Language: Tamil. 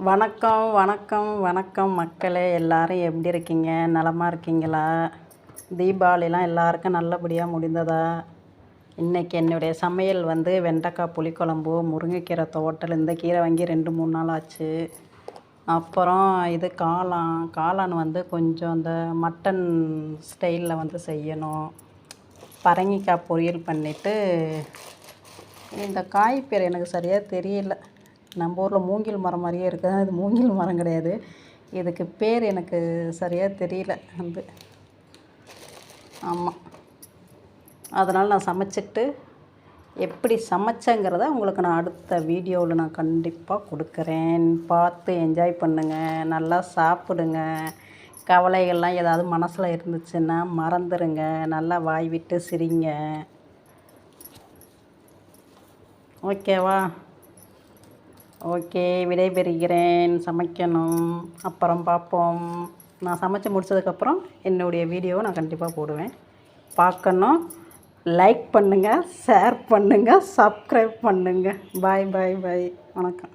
வணக்கம் வணக்கம் வணக்கம் மக்களே, எல்லாரும் எப்படி இருக்கீங்க? நலமாக இருக்கீங்களா? தீபாவளிலாம் எல்லாருக்கும் நல்லபடியாக முடிந்ததா? இன்றைக்கி என்னுடைய சமையல் வந்து வெண்டைக்காய் புளிக்குழம்பு, முருங்கைக்கீரை துவட்டல். இந்த கீரை வாங்கி 2-3 நாள் ஆச்சு. அப்புறம் இது காளான் வந்து கொஞ்சம் இந்த மட்டன் ஸ்டைலில் வந்து செய்யணும். பரங்கிக்காய் பொரியல் பண்ணிவிட்டு, இந்த காய் பேர் எனக்கு சரியாக தெரியல. நம்ம ஊரில் மூங்கில் மரம் மாதிரியே இருக்குது, அது மூங்கில் மரம் கிடையாது. இதுக்கு பேர் எனக்கு சரியாக தெரியல வந்து. ஆமாம், அதனால் நான் சமைச்சிட்டு எப்படி சமைச்சேங்கிறத உங்களுக்கு நான் அடுத்த வீடியோவில் நான் கண்டிப்பாக கொடுக்குறேன். பார்த்து என்ஜாய் பண்ணுங்கள், நல்லா சாப்பிடுங்க. கவலைகள்லாம் ஏதாவது மனசில் இருந்துச்சுன்னா மறந்துடுங்க, நல்லா வாய் விட்டு சிரிங்க. ஓகேவா? ஓகே, விடைபெறுகிறேன். சமைக்கணும், அப்புறம் பார்ப்போம். நான் சமைச்சு முடிச்சதுக்கப்புறம் என்னுடைய வீடியோவை நான் கண்டிப்பாக போடுவேன். பார்க்கணும். லைக் பண்ணுங்கள், ஷேர் பண்ணுங்கள், சப்ஸ்கிரைப் பண்ணுங்கள். பாய் பாய் பாய். வணக்கம்.